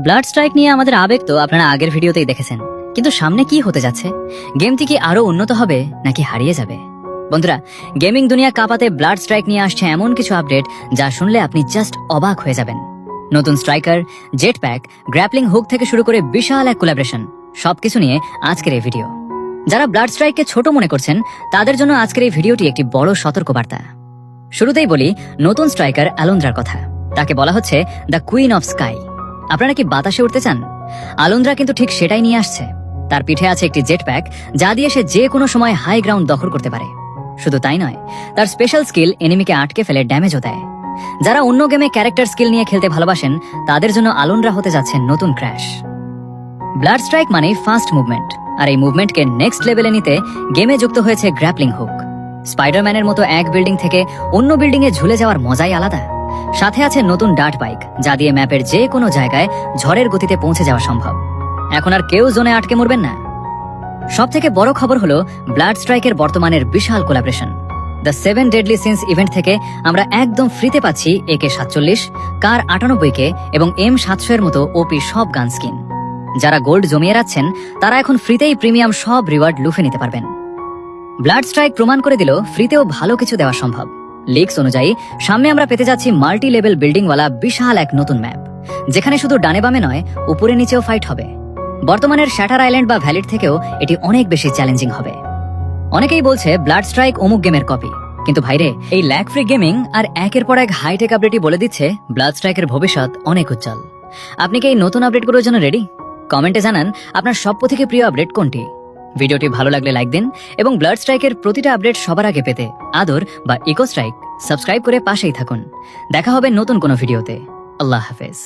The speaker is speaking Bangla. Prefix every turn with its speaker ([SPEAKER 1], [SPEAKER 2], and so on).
[SPEAKER 1] ব্লাড স্ট্রাইক নিয়ে আমাদের আবেগ তো আপনারা আগের ভিডিওতেই দেখেছেন, কিন্তু সামনে কি হতে যাচ্ছে? গেমটি কি আরো উন্নত হবে নাকি হারিয়ে যাবে? বন্ধুরা, গেমিং দুনিয়া কাঁপাতে ব্লাড স্ট্রাইক নিয়ে আসছে এমন কিছু আপডেট যা শুনলে আপনি জাস্ট অবাক হয়ে যাবেন। নতুন striker, jet pack, grappling hook থেকে শুরু করে বিশাল এক কোলাবরেশন, সবকিছু নিয়ে আজকের এই ভিডিও। যারা ব্লাড স্ট্রাইককে ছোট মনে করছেন তাদের জন্য আজকের এই ভিডিওটি একটি বড় সতর্কবার্তা। শুরুতেই বলি নতুন স্ট্রাইকার আলোন্দ্রার কথা। তাকে বলা হচ্ছে দ্য কুইন অফ স্কাই। আপনারা কি বাতাসে উঠতে চান? আলোন্দ্রা কিন্তু ঠিক সেটাই নিয়ে আসছে। তার পিঠে আছে একটি জেট প্যাক যা দিয়ে সে যে কোনো সময় হাই গ্রাউন্ড দখল করতে পারে। শুধু তাই নয়, তার স্পেশাল স্কিল এনিমিকে আটকে ফেলে ড্যামেজও দেয়। যারা অন্য গেমে ক্যারেক্টার স্কিল নিয়ে খেলতে ভালোবাসেন তাদের জন্য আলোন্দ্রা হতে যাচ্ছে নতুন ক্র্যাশ। ব্লাড স্ট্রাইক মানে ফাস্ট মুভমেন্ট, আর এই মুভমেন্টকে নেক্সট লেভেলে নিতে গেমে যুক্ত হয়েছে গ্র্যাপলিং হুক। স্পাইডারম্যানের মতো এক বিল্ডিং থেকে অন্য বিল্ডিং এ ঝুলে যাওয়ার মজাই আলাদা। সাথে আছে নতুন ডার্ট বাইক যা দিয়ে ম্যাপের যে কোনো জায়গায় ঝড়ের গতিতে পৌঁছে যাওয়া সম্ভব। এখন আর কেউ জোনে আটকে মরবেন না। সব থেকে বড় খবর হলো ব্লাড স্ট্রাইকের বর্তমানের বিশাল collaboration. The 7 deadly sins event থেকে আমরা একদম ফ্রিতে পাচ্ছি AK-47, কার 98K এবং M700 এর মতো ওপি সব গান স্কিন। যারা গোল্ড জমিয়ে রাখছেন তারা এখন ফ্রিতেই প্রিমিয়াম সব রিওয়ার্ড লুফে নিতে পারবেন। ব্লাড স্ট্রাইক প্রমাণ করে দিল ফ্রিতেও ভালো কিছু দেওয়া সম্ভব। লিক্স অনুযায়ী সামনে আমরা পেতে যাচ্ছি মাল্টি লেভেল বিল্ডিংওয়ালা বিশাল এক নতুন ম্যাপ, যেখানে শুধু ডানে বামে নয় উপরে নিচেও ফাইট হবে। বর্তমানের শ্যাটার আইল্যান্ড বা ভ্যালির থেকেও এটি অনেক বেশি চ্যালেঞ্জিং হবে। অনেকেই বলছে ব্লাড স্ট্রাইক অমুক গেমের কপি, কিন্তু ভাইরে, এই ল্যাগ ফ্রি গেমিং আর একের পর এক হাইটেক আপডেটই বলে দিচ্ছে ব্লাড স্ট্রাইকের ভবিষ্যৎ অনেক উজ্জ্বল। আপনি কি এই নতুন আপডেটগুলোর জন্য রেডি? কমেন্টে জানান আপনার সবথেকে প্রিয় আপডেট কোনটি। ভিডিওটি ভালো লাগলে লাইক দিন এবং ব্লাড স্ট্রাইকের প্রতিটা আপডেট সবার আগে পেতে আদর বা ইকো স্ট্রাইক সাবস্ক্রাইব করে পাশেই থাকুন। দেখা হবে নতুন কোনো ভিডিওতে। আল্লাহ হাফেজ।